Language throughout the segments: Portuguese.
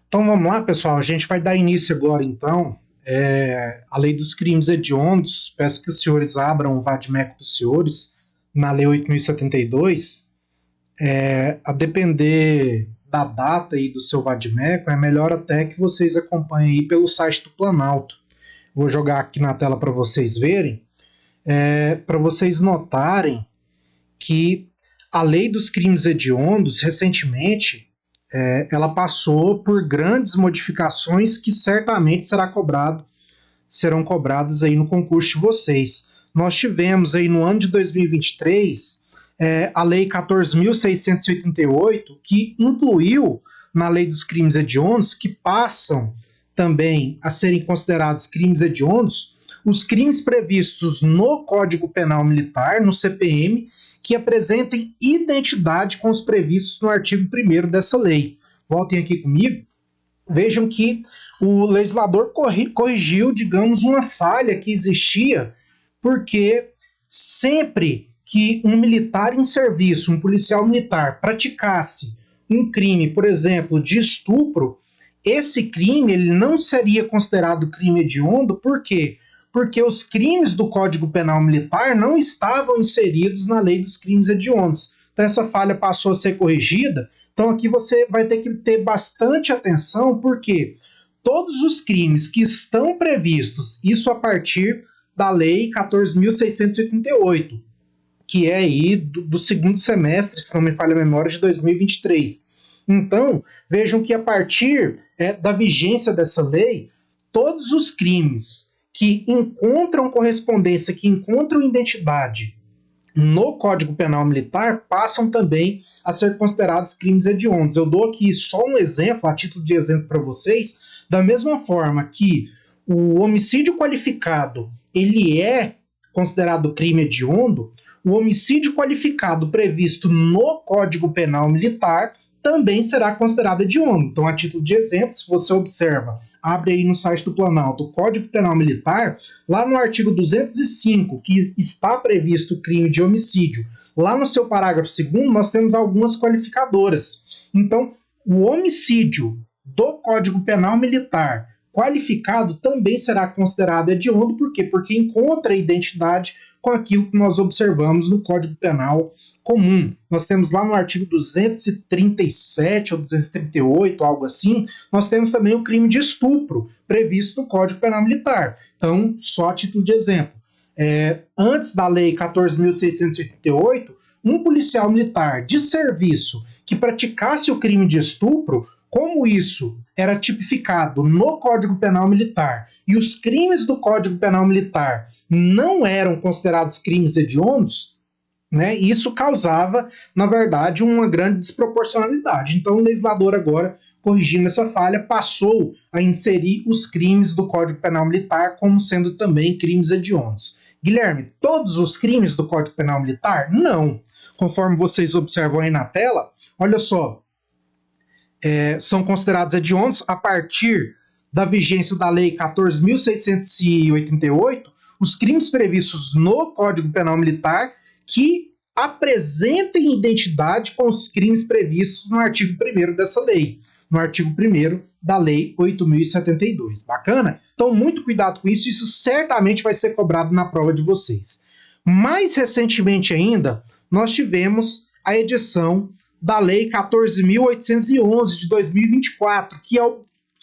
Então vamos lá, pessoal. A gente vai dar início agora, então, à Lei dos Crimes Hediondos. Peço que os senhores abram o vade-mecum dos senhores na Lei 8.072. A depender da data aí do seu vade-mecum, é melhor até que vocês acompanhem aí pelo site do Planalto. Vou jogar aqui na tela para vocês verem, para vocês notarem que a Lei dos Crimes Hediondos, recentemente, ela passou por grandes modificações que certamente serão cobradas aí no concurso de vocês. Nós tivemos aí no ano de 2023 a Lei 14.688, que incluiu na Lei dos Crimes Hediondos, que passam também a serem considerados crimes hediondos, os crimes previstos no Código Penal Militar, no CPM, que apresentem identidade com os previstos no artigo 1º dessa lei. Voltem aqui comigo. Vejam que o legislador corrigiu, digamos, uma falha que existia, porque sempre que um militar em serviço, um policial militar, praticasse um crime, por exemplo, de estupro, esse crime ele não seria considerado crime hediondo. Por quê? Porque os crimes do Código Penal Militar não estavam inseridos na Lei dos Crimes Hediondos. Então essa falha passou a ser corrigida. Então aqui você vai ter que ter bastante atenção, porque todos os crimes que estão previstos, isso a partir da Lei 14.688, que é aí do segundo semestre, se não me falha a memória, de 2023. Então, vejam que a partir da vigência dessa lei, todos os crimes que encontram correspondência, que encontram identidade no Código Penal Militar, passam também a ser considerados crimes hediondos. Eu dou aqui só um exemplo, a título de exemplo para vocês, da mesma forma que o homicídio qualificado, ele é considerado crime hediondo, o homicídio qualificado previsto no Código Penal Militar também será considerado hediondo. Então, a título de exemplo, se você observa, abre aí no site do Planalto, o Código Penal Militar, lá no artigo 205, que está previsto o crime de homicídio, lá no seu parágrafo 2º, nós temos algumas qualificadoras. Então, o homicídio do Código Penal Militar qualificado também será considerado hediondo. Por quê? Porque encontra identidade com aquilo que nós observamos no Código Penal comum. Nós temos lá no artigo 237 ou 238, algo assim, nós temos também o crime de estupro, previsto no Código Penal Militar. Então, só a título de exemplo. Antes da Lei 14.688, um policial militar de serviço que praticasse o crime de estupro, como isso era tipificado no Código Penal Militar e os crimes do Código Penal Militar não eram considerados crimes hediondos, né, isso causava, na verdade, uma grande desproporcionalidade. Então o legislador agora, corrigindo essa falha, passou a inserir os crimes do Código Penal Militar como sendo também crimes hediondos. Guilherme, todos os crimes do Código Penal Militar? Não. Conforme vocês observam aí na tela, olha só, são considerados hediondos a partir da vigência da Lei 14.688, os crimes previstos no Código Penal Militar que apresentem identidade com os crimes previstos no artigo 1º dessa lei, no artigo 1º da Lei 8.072. Bacana? Então, muito cuidado com isso certamente vai ser cobrado na prova de vocês. Mais recentemente ainda, nós tivemos a edição da Lei 14.811 de 2024, que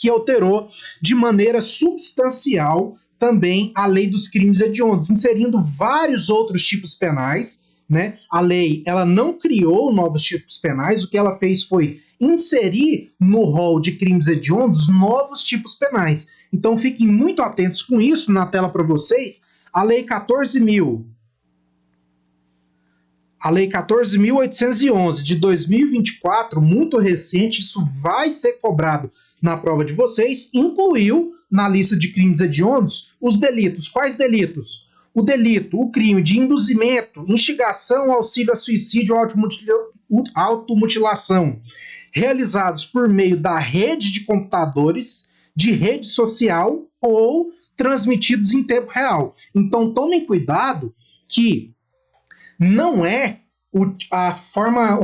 alterou de maneira substancial também a Lei dos Crimes Hediondos, inserindo vários outros tipos penais, né? A lei ela não criou novos tipos penais, o que ela fez foi inserir no rol de crimes hediondos novos tipos penais. Então fiquem muito atentos com isso. Na tela para vocês, a Lei 14.811 de 2024, muito recente, isso vai ser cobrado na prova de vocês, incluiu na lista de crimes hediondos os delitos. Quais delitos? O crime de induzimento, instigação, auxílio a suicídio ou automutilação, realizados por meio da rede de computadores, de rede social ou transmitidos em tempo real. Então tomem cuidado que não é o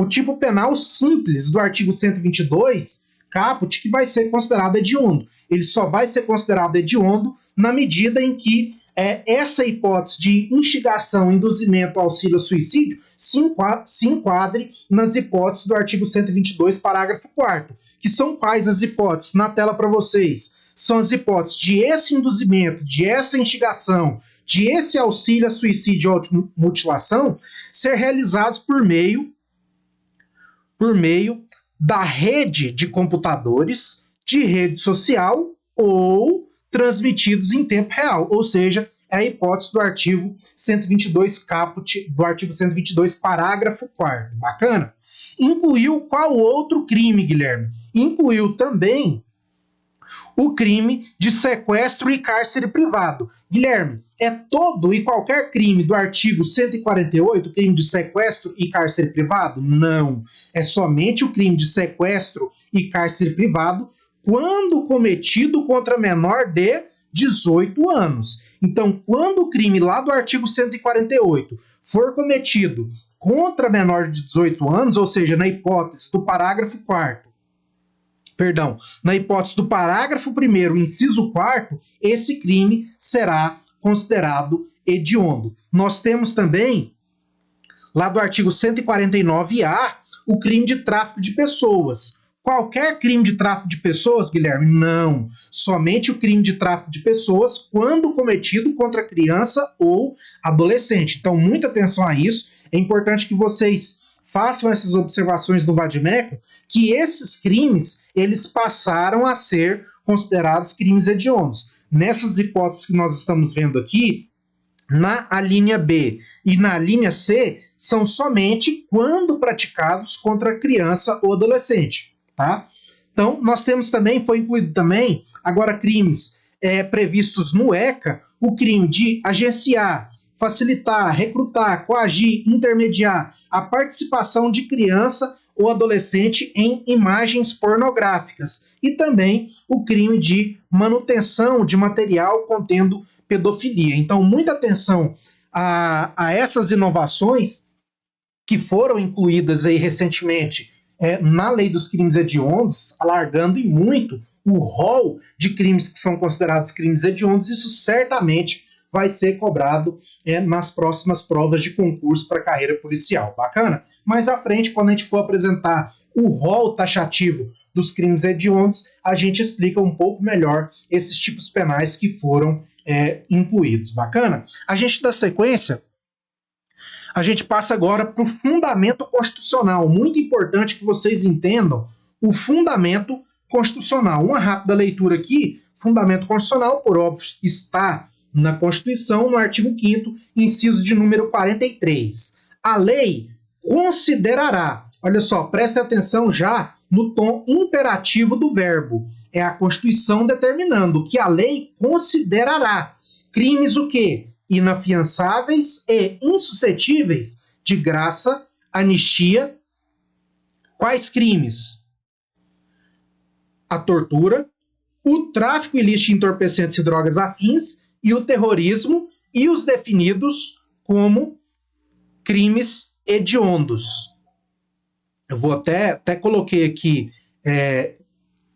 tipo penal simples do artigo 122 caput que vai ser considerado hediondo. Ele só vai ser considerado hediondo na medida em que essa hipótese de instigação, induzimento, auxílio ao suicídio se enquadre nas hipóteses do artigo 122, parágrafo 4º. Que são quais as hipóteses? Na tela para vocês. São as hipóteses de esse induzimento, de essa instigação, de esse auxílio a suicídio ou mutilação ser realizados por meio da rede de computadores, de rede social ou transmitidos em tempo real, ou seja, é a hipótese do artigo 122 caput, do artigo 122, parágrafo 4º. Bacana? Incluiu qual outro crime, Guilherme? Incluiu também o crime de sequestro e cárcere privado. Guilherme, é todo e qualquer crime do artigo 148, crime de sequestro e cárcere privado? Não. É somente o crime de sequestro e cárcere privado quando cometido contra menor de 18 anos. Então, quando o crime lá do artigo 148 for cometido contra menor de 18 anos, ou seja, na hipótese do parágrafo 4º, na hipótese do parágrafo 1º, inciso 4º, esse crime será considerado hediondo. Nós temos também, lá do artigo 149-A, o crime de tráfico de pessoas. Qualquer crime de tráfico de pessoas, Guilherme? Não. Somente o crime de tráfico de pessoas quando cometido contra criança ou adolescente. Então, muita atenção a isso. É importante que vocês façam essas observações do vade-mecum, que esses crimes, eles passaram a ser considerados crimes hediondos. Nessas hipóteses que nós estamos vendo aqui, na linha B e na linha C, são somente quando praticados contra criança ou adolescente, tá? Então, nós temos também, foi incluído também, agora crimes previstos no ECA, o crime de agenciar, facilitar, recrutar, coagir, intermediar a participação de criança ou adolescente em imagens pornográficas e também o crime de manutenção de material contendo pedofilia. Então, muita atenção a essas inovações que foram incluídas aí recentemente na lei dos crimes hediondos, alargando e muito o rol de crimes que são considerados crimes hediondos. Isso certamente vai ser cobrado nas próximas provas de concurso para carreira policial. Bacana? Mais à frente, quando a gente for apresentar o rol taxativo dos crimes hediondos, a gente explica um pouco melhor esses tipos penais que foram incluídos. Bacana? A gente dá sequência, a gente passa agora para o fundamento constitucional. Muito importante que vocês entendam o fundamento constitucional. Uma rápida leitura aqui. Fundamento constitucional, por óbvio, está na Constituição, no artigo 5º, inciso de número 43. A lei considerará, olha só, preste atenção já no tom imperativo do verbo. É a Constituição determinando que a lei considerará crimes o quê? Inafiançáveis e insuscetíveis de graça, anistia. Quais crimes? A tortura, o tráfico ilícito de entorpecentes e drogas afins e o terrorismo, e os definidos como crimes hediondos. Eu vou até coloquei aqui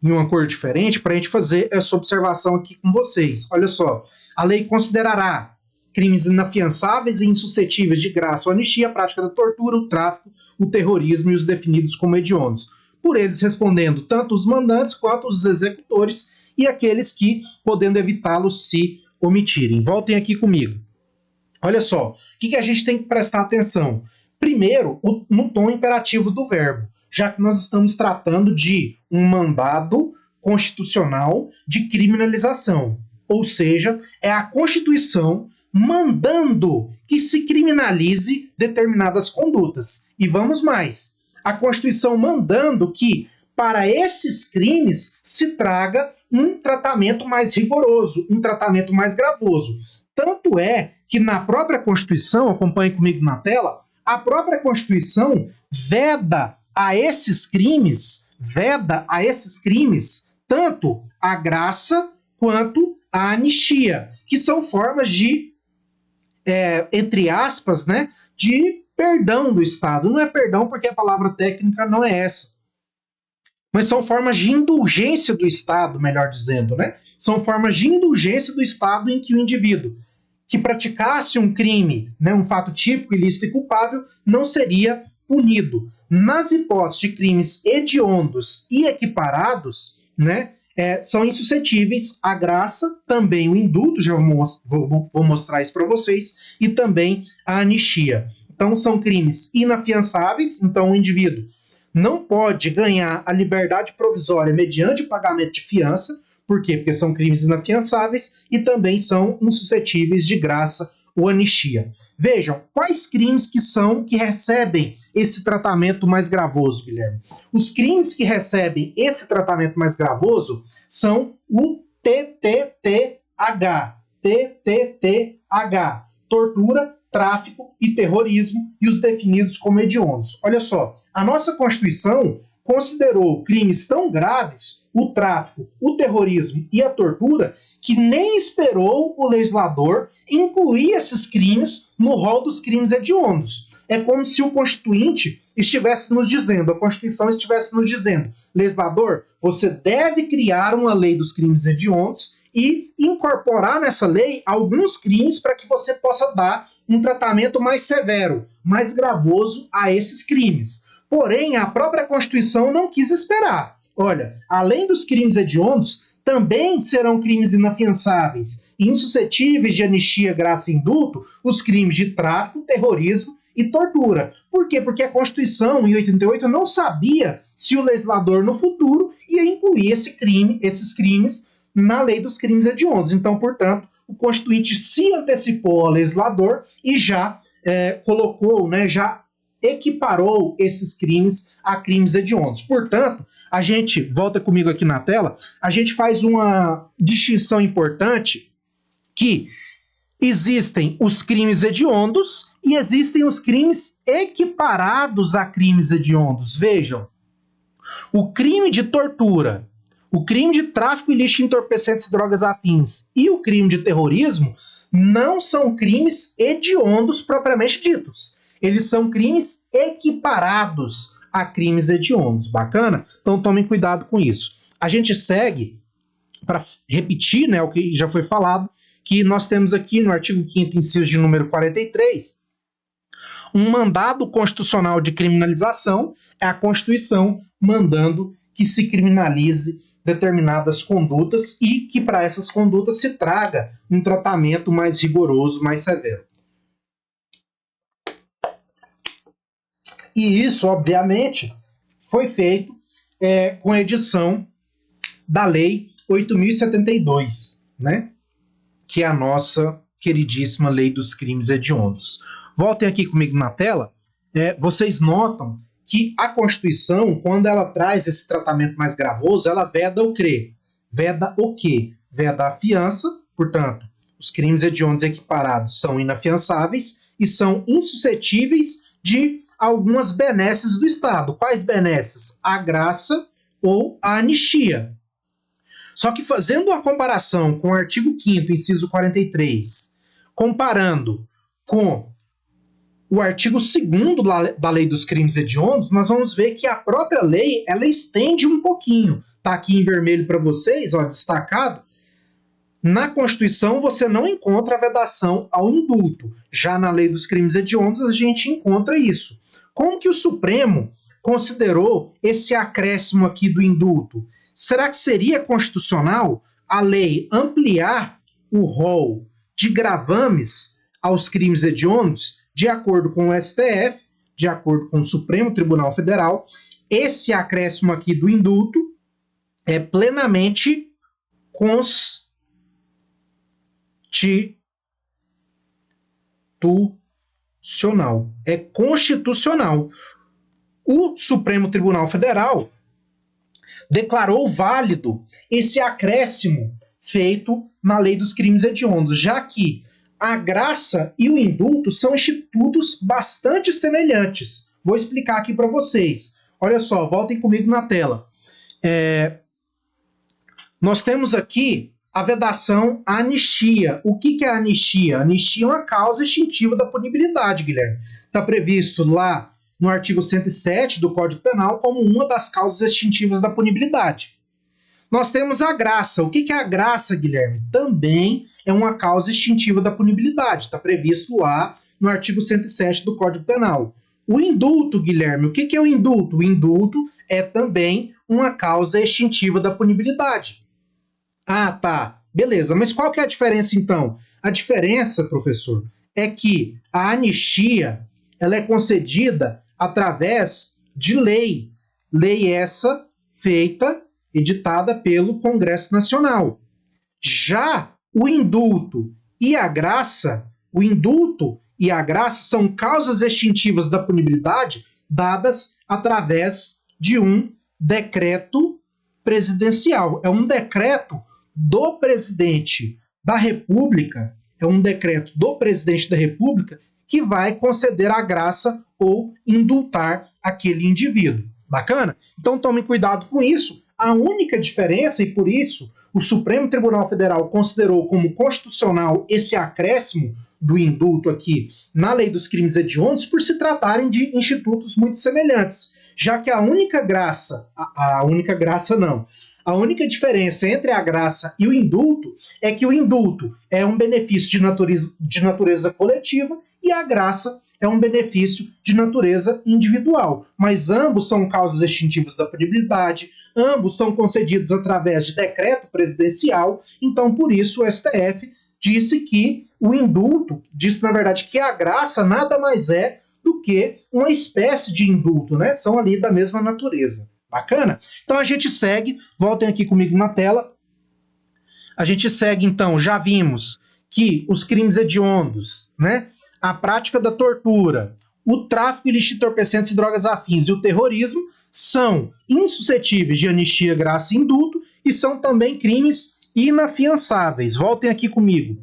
em uma cor diferente para a gente fazer essa observação aqui com vocês. Olha só, a lei considerará crimes inafiançáveis e insuscetíveis de graça ou anistia, a prática da tortura, o tráfico, o terrorismo e os definidos como hediondos. Por eles respondendo tanto os mandantes quanto os executores e aqueles que, podendo evitá-los, se omitirem. Voltem aqui comigo. Olha só, o que a gente tem que prestar atenção? Primeiro, no tom imperativo do verbo, já que nós estamos tratando de um mandado constitucional de criminalização. Ou seja, é a Constituição mandando que se criminalize determinadas condutas. E vamos mais. A Constituição mandando que, para esses crimes, se traga um tratamento mais rigoroso, um tratamento mais gravoso. Tanto é que na própria Constituição, acompanhe comigo na tela, a própria Constituição veda a esses crimes tanto a graça quanto a anistia, que são formas de, entre aspas, né, de perdão do Estado. Não é perdão porque a palavra técnica não é essa. mas são formas de indulgência do Estado, melhor dizendo, né? São formas de indulgência do Estado em que o indivíduo que praticasse um crime, né, um fato típico, ilícito e culpável, não seria punido. Nas hipóteses de crimes hediondos e equiparados, né, são insuscetíveis à graça, também o indulto, já vou mostrar isso para vocês, e também a anistia. Então, são crimes inafiançáveis, então o indivíduo não pode ganhar a liberdade provisória mediante o pagamento de fiança. Por quê? Porque são crimes inafiançáveis e também são insuscetíveis de graça ou anistia. Vejam, quais crimes que recebem esse tratamento mais gravoso, Guilherme? Os crimes que recebem esse tratamento mais gravoso são o TTTH, tortura, tráfico e terrorismo, e os definidos como hediondos. Olha só, a nossa Constituição considerou crimes tão graves, o tráfico, o terrorismo e a tortura, que nem esperou o legislador incluir esses crimes no rol dos crimes hediondos. É como se o Constituinte estivesse nos dizendo, a Constituição estivesse nos dizendo, legislador, você deve criar uma lei dos crimes hediondos e incorporar nessa lei alguns crimes para que você possa dar um tratamento mais severo, mais gravoso a esses crimes. Porém, a própria Constituição não quis esperar. Olha, além dos crimes hediondos, também serão crimes inafiançáveis e insuscetíveis de anistia, graça e indulto os crimes de tráfico, terrorismo e tortura. Por quê? Porque a Constituição, em 88, não sabia se o legislador no futuro ia incluir esses crimes na lei dos crimes hediondos. Então, portanto, o Constituinte se antecipou ao legislador e já colocou, né, já equiparou esses crimes a crimes hediondos. Portanto, a gente, volta comigo aqui na tela, a gente faz uma distinção importante que existem os crimes hediondos e existem os crimes equiparados a crimes hediondos. Vejam, o crime de tortura, o crime de tráfico ilícito de entorpecentes e drogas afins e o crime de terrorismo não são crimes hediondos propriamente ditos. Eles são crimes equiparados a crimes hediondos. Bacana? Então tomem cuidado com isso. A gente segue, para repetir, né, o que já foi falado, que nós temos aqui no artigo 5º, inciso de número 43, um mandado constitucional de criminalização, é a Constituição mandando que se criminalize determinadas condutas e que para essas condutas se traga um tratamento mais rigoroso, mais severo. E isso, obviamente, foi feito com a edição da Lei 8.072, né? Que é a nossa queridíssima Lei dos Crimes Hediondos. Voltem aqui comigo na tela. Vocês notam que a Constituição, quando ela traz esse tratamento mais gravoso, ela veda o quê? Veda o quê? Veda a fiança, portanto, os crimes hediondos equiparados são inafiançáveis e são insuscetíveis de algumas benesses do Estado. Quais benesses? A graça ou a anistia. Só que fazendo uma comparação com o artigo 5º, inciso 43, comparando com o artigo 2º da Lei dos Crimes Hediondos, nós vamos ver que a própria lei, ela estende um pouquinho. Está aqui em vermelho para vocês, ó, destacado. Na Constituição você não encontra a vedação ao indulto. Já na Lei dos Crimes Hediondos a gente encontra isso. Como que o Supremo considerou esse acréscimo aqui do indulto? Será que seria constitucional a lei ampliar o rol de gravames aos crimes hediondos? De acordo com o STF, de acordo com o Supremo Tribunal Federal, esse acréscimo aqui do indulto é plenamente constitucional. É constitucional. O Supremo Tribunal Federal declarou válido esse acréscimo feito na Lei dos Crimes Hediondos, já que a graça e o indulto são institutos bastante semelhantes. Vou explicar aqui para vocês. Olha só, voltem comigo na tela. Nós temos aqui a vedação à anistia. O que é a anistia? A anistia é uma causa extintiva da punibilidade, Guilherme. Está previsto lá no artigo 107 do Código Penal como uma das causas extintivas da punibilidade. Nós temos a graça. O que é a graça, Guilherme? Também é uma causa extintiva da punibilidade. Está previsto lá no artigo 107 do Código Penal. O indulto, Guilherme, o que é o indulto? O indulto é também uma causa extintiva da punibilidade. Ah, tá. Beleza, mas qual que é a diferença então? A diferença, professor, é que a anistia ela é concedida através de lei. Lei essa feita, editada pelo Congresso Nacional. Já o indulto e a graça, o indulto e a graça são causas extintivas da punibilidade dadas através de um decreto presidencial. É um decreto do presidente da República, que vai conceder a graça ou indultar aquele indivíduo. Bacana? Então tome cuidado com isso. A única diferença, e por isso o Supremo Tribunal Federal considerou como constitucional esse acréscimo do indulto aqui na lei dos crimes hediondos, por se tratarem de institutos muito semelhantes, já que a única diferença entre a graça e o indulto é que o indulto é um benefício de natureza coletiva e a graça é um benefício de natureza individual. Mas ambos são causas extintivas da punibilidade, ambos são concedidos através de decreto presidencial, então por isso o STF disse que o indulto, disse na verdade que a graça nada mais é do que uma espécie de indulto, né? São ali da mesma natureza. Bacana? Então a gente segue, voltem aqui comigo na tela. A gente segue então, já vimos que os crimes hediondos, né? A prática da tortura, o tráfico ilícito de entorpecentes e drogas afins e o terrorismo são insuscetíveis de anistia, graça e indulto e são também crimes inafiançáveis. Voltem aqui comigo.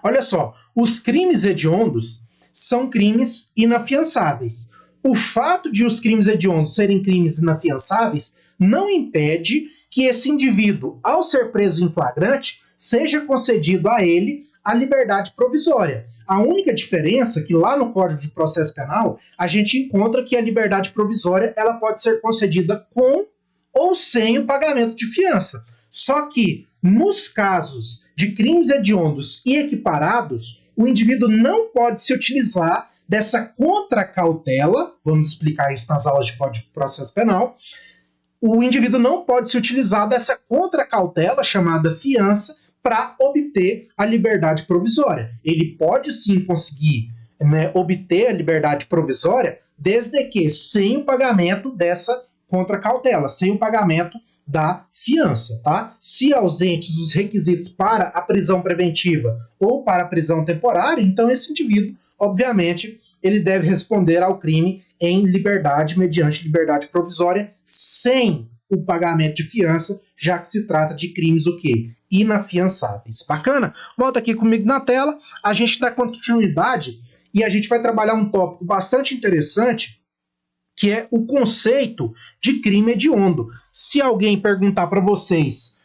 Olha só, os crimes hediondos são crimes inafiançáveis. O fato de os crimes hediondos serem crimes inafiançáveis não impede que esse indivíduo, ao ser preso em flagrante, seja concedido a ele a liberdade provisória. A única diferença é que lá no Código de Processo Penal a gente encontra que a liberdade provisória ela pode ser concedida com ou sem o pagamento de fiança. Só que nos casos de crimes hediondos e equiparados, o indivíduo não pode se utilizar dessa contracautela, vamos explicar isso nas aulas de Código de Processo Penal, o indivíduo não pode se utilizar dessa contracautela chamada fiança para obter a liberdade provisória. Ele pode sim conseguir, né, obter a liberdade provisória, desde que sem o pagamento dessa contracautela, sem o pagamento da fiança, tá? Se ausentes os requisitos para a prisão preventiva ou para a prisão temporária, então esse indivíduo, obviamente, ele deve responder ao crime em liberdade, mediante liberdade provisória, sem o pagamento de fiança, já que se trata de crimes o quê? Inafiançáveis. Bacana? Volta aqui comigo na tela, a gente dá continuidade e a gente vai trabalhar um tópico bastante interessante, que é o conceito de crime hediondo. Se alguém perguntar para vocês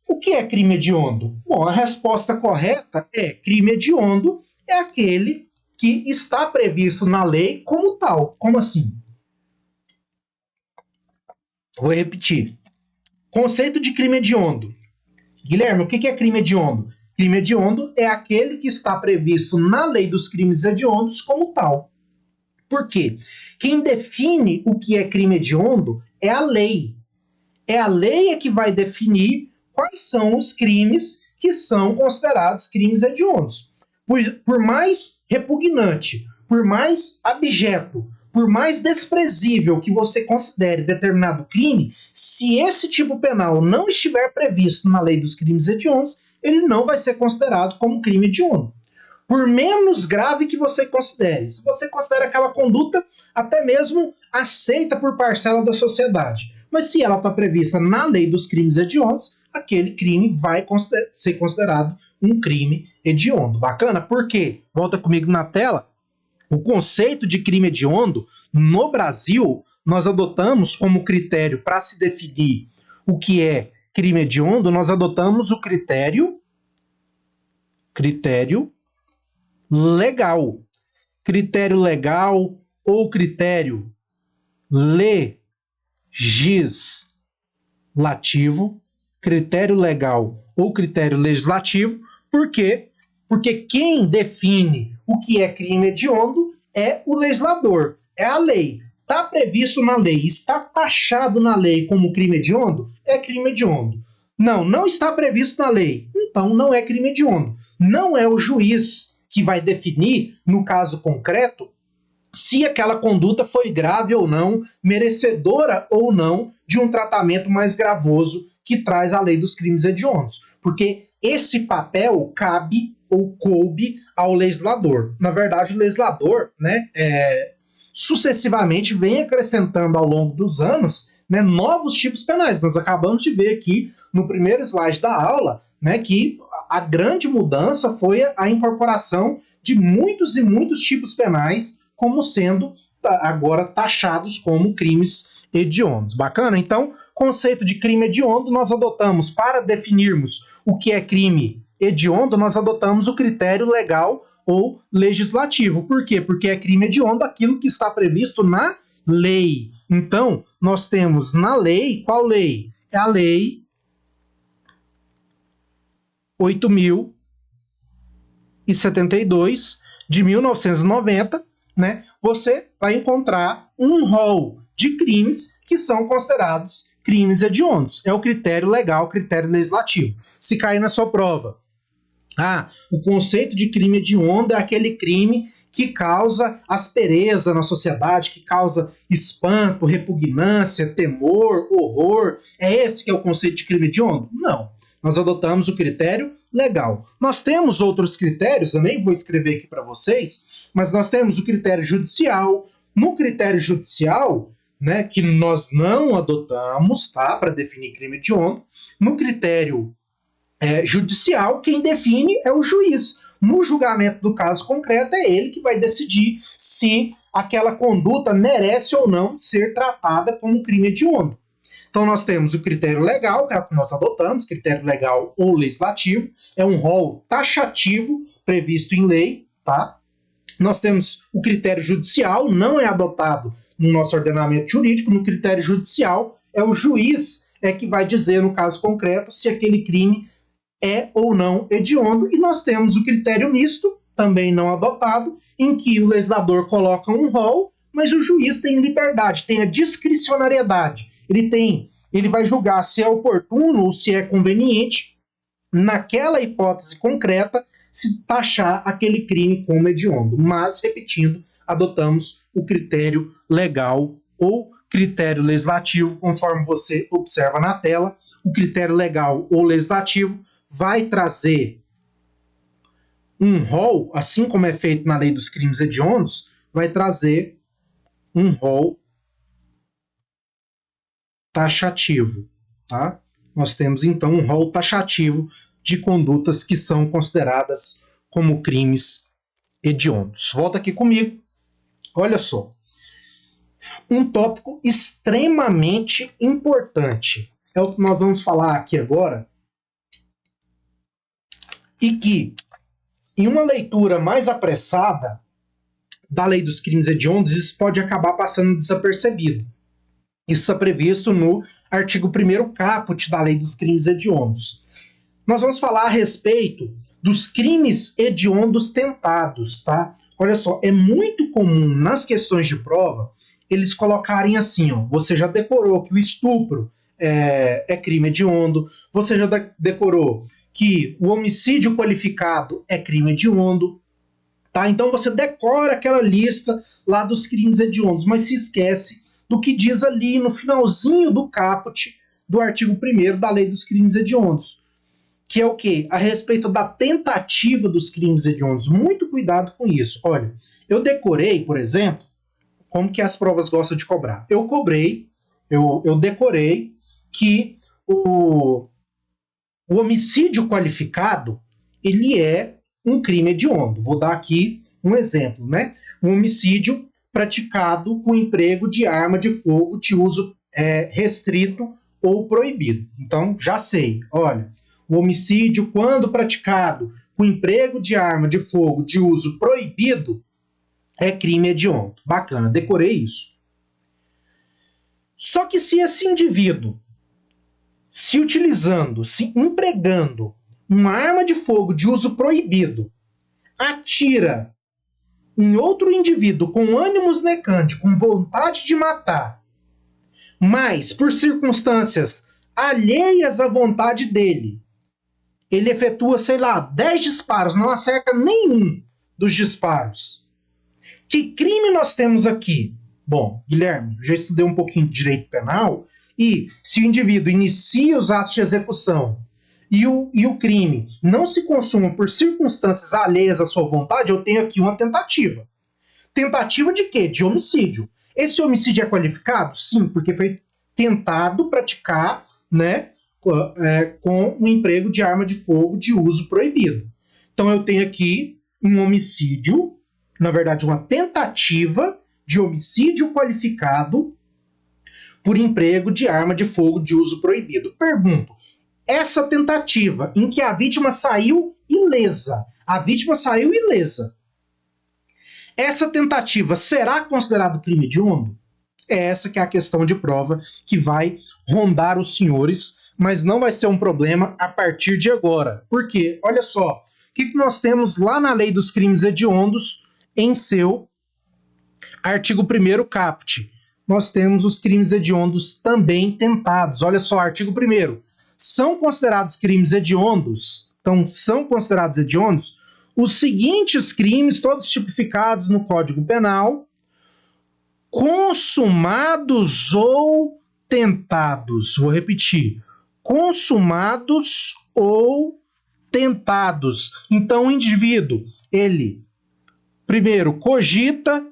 o que é crime hediondo? Bom, a resposta correta é crime hediondo é aquele que está previsto na lei como tal. Como assim? Vou repetir. Conceito de crime hediondo. Guilherme, o que é crime hediondo? Crime hediondo é aquele que está previsto na lei dos crimes hediondos como tal. Por quê? Quem define o que é crime hediondo é a lei. É a lei que vai definir quais são os crimes que são considerados crimes hediondos. Por mais repugnante, por mais abjeto, por mais desprezível que você considere determinado crime, se esse tipo penal não estiver previsto na lei dos crimes hediondos, ele não vai ser considerado como crime hediondo. Por menos grave que você considere, se você considera aquela conduta até mesmo aceita por parcela da sociedade, mas se ela está prevista na lei dos crimes hediondos, aquele crime vai ser considerado um crime hediondo. Bacana? Por quê? Volta comigo na tela. O conceito de crime hediondo, no Brasil, nós adotamos como critério para se definir o que é crime hediondo, nós adotamos o critério legal. Critério legal, ou critério legislativo, critério legal ou critério legislativo. Por quê? Porque quem define o que é crime hediondo é o legislador, é a lei. Está previsto na lei, está taxado na lei como crime hediondo, é crime hediondo. Não, não está previsto na lei, então não é crime hediondo. Não é o juiz que vai definir, no caso concreto, se aquela conduta foi grave ou não, merecedora ou não de um tratamento mais gravoso que traz a lei dos crimes hediondos. Porque esse papel cabe ou coube ao legislador. Na verdade, o legislador, né, sucessivamente vem acrescentando ao longo dos anos, né, novos tipos penais. Nós acabamos de ver aqui no primeiro slide da aula, né, que a grande mudança foi a incorporação de muitos e muitos tipos penais como sendo agora taxados como crimes hediondos. Bacana? Então, conceito de crime hediondo nós adotamos para definirmos o que é crime hediondo, nós adotamos o critério legal ou legislativo. Por quê? Porque é crime hediondo aquilo que está previsto na lei. Então, nós temos na lei, qual lei? É a lei 8.072 de 1990, né? Você vai encontrar um rol de crimes que são considerados crimes hediondos. É o critério legal, o critério legislativo. Se cair na sua prova, o conceito de crime hediondo é aquele crime que causa aspereza na sociedade, que causa espanto, repugnância, temor, horror. É esse que é o conceito de crime hediondo? Não. Nós adotamos o critério legal. Nós temos outros critérios, eu nem vou escrever aqui para vocês, mas nós temos o critério judicial. No critério judicial, né, que nós não adotamos, tá, para definir crime hediondo, no critério judicial, quem define é o juiz. No julgamento do caso concreto, é ele que vai decidir se aquela conduta merece ou não ser tratada como crime hediondo. Então, nós temos o critério legal, que é o que nós adotamos, critério legal ou legislativo, é um rol taxativo previsto em lei, tá? Nós temos o critério judicial, não é adotado no nosso ordenamento jurídico. No critério judicial, é o juiz que vai dizer, no caso concreto, se aquele crime é ou não hediondo. E nós temos o critério misto, também não adotado, em que o legislador coloca um rol, mas o juiz tem liberdade, tem a discricionariedade. Ele vai julgar se é oportuno ou se é conveniente, naquela hipótese concreta, se taxar aquele crime como hediondo. Mas, repetindo, adotamos o critério legal ou critério legislativo, conforme você observa na tela. O critério legal ou legislativo vai trazer um rol, assim como é feito na lei dos crimes hediondos, vai trazer um rol taxativo, tá? Nós temos então um rol taxativo de condutas que são consideradas como crimes hediondos. Volta aqui comigo. Olha só. Um tópico extremamente importante. É o que nós vamos falar aqui agora. E que, em uma leitura mais apressada da lei dos crimes hediondos, isso pode acabar passando desapercebido. Isso está previsto no artigo 1º caput da lei dos crimes hediondos. Nós vamos falar a respeito dos crimes hediondos tentados, tá? Olha só, é muito comum nas questões de prova eles colocarem assim, ó, você já decorou que o estupro é crime hediondo, você já decorou que o homicídio qualificado é crime hediondo, tá? Então você decora aquela lista lá dos crimes hediondos, mas se esquece do que diz ali no finalzinho do caput do artigo 1º da lei dos crimes hediondos, que é o quê? A respeito da tentativa dos crimes hediondos. Muito cuidado com isso. Olha, eu decorei, por exemplo, como que as provas gostam de cobrar. Eu decorei que o homicídio qualificado, ele é um crime hediondo. Vou dar aqui um exemplo, né? Um homicídio praticado com emprego de arma de fogo de uso restrito ou proibido. Então, já sei, olha, o homicídio, quando praticado com emprego de arma de fogo de uso proibido, é crime hediondo. Bacana, decorei isso. Só que se esse indivíduo, se utilizando, se empregando uma arma de fogo de uso proibido, atira em outro indivíduo com ânimos necante, com vontade de matar, mas por circunstâncias alheias à vontade dele, ele efetua, sei lá, 10 disparos, não acerta nenhum dos disparos. Que crime nós temos aqui? Bom, Guilherme, já estudei um pouquinho de direito penal, e se o indivíduo inicia os atos de execução e o crime não se consuma por circunstâncias alheias à sua vontade, eu tenho aqui uma tentativa. Tentativa de quê? De homicídio. Esse homicídio é qualificado? Sim, porque foi tentado praticar, né, com o emprego de arma de fogo de uso proibido. Então eu tenho aqui um homicídio, na verdade uma tentativa de homicídio qualificado por emprego de arma de fogo de uso proibido. Pergunto, essa tentativa em que a vítima saiu ilesa, essa tentativa será considerada crime hediondo? É essa que é a questão de prova que vai rondar os senhores, mas não vai ser um problema a partir de agora. Por quê? Olha só, o que nós temos lá na Lei dos Crimes Hediondos em seu artigo 1º caput? Nós temos os crimes hediondos também tentados. Olha só, artigo 1º. São considerados crimes hediondos, então são considerados hediondos os seguintes crimes, todos tipificados no Código Penal, consumados ou tentados. Vou repetir. Consumados ou tentados. Então o indivíduo, ele primeiro cogita,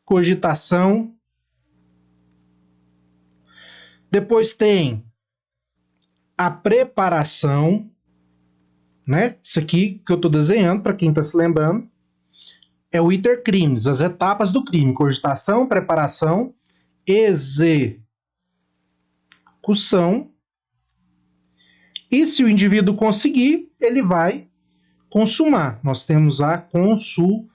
cogitação, depois tem a preparação, né? Isso aqui que eu estou desenhando, para quem está se lembrando, é o iter crimes, as etapas do crime: cogitação, preparação, execução. E se o indivíduo conseguir, ele vai consumar. Nós temos a consumação.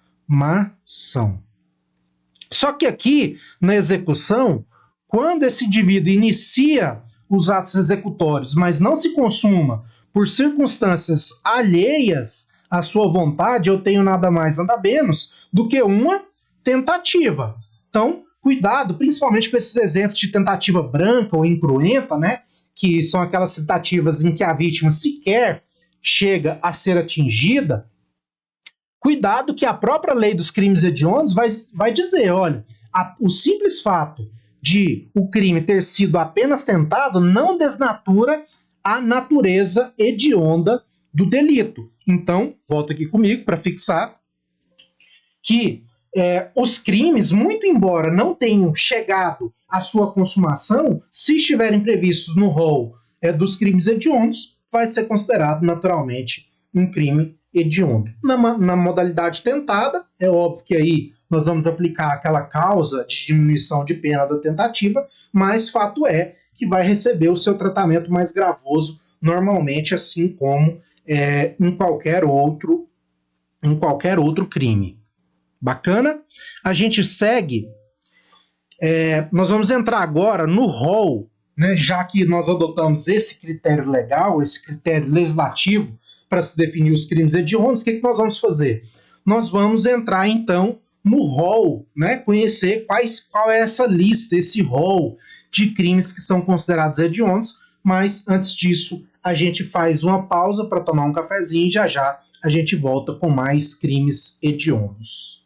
Só que aqui, na execução, quando esse indivíduo inicia os atos executórios, mas não se consuma por circunstâncias alheias à sua vontade, eu tenho nada mais, nada menos do que uma tentativa. Então, cuidado, principalmente com esses exemplos de tentativa branca ou incruenta, né? Que são aquelas tentativas em que a vítima sequer chega a ser atingida. Cuidado que a própria lei dos crimes hediondos vai dizer, olha, o simples fato de o crime ter sido apenas tentado não desnatura a natureza hedionda do delito. Então, volta aqui comigo para fixar que os crimes, muito embora não tenham chegado à sua consumação, se estiverem previstos no rol dos crimes hediondos, vai ser considerado naturalmente um crime hediondo. Na modalidade tentada, é óbvio que aí nós vamos aplicar aquela causa de diminuição de pena da tentativa, mas fato é que vai receber o seu tratamento mais gravoso normalmente, assim como em qualquer outro crime. Bacana? A gente segue. Nós vamos entrar agora no rol, né, já que nós adotamos esse critério legal, esse critério legislativo para se definir os crimes hediondos. O que nós vamos fazer? Nós vamos entrar então no rol, né, conhecer qual é essa lista, esse rol de crimes que são considerados hediondos, mas antes disso a gente faz uma pausa para tomar um cafezinho e já já a gente volta com mais crimes hediondos.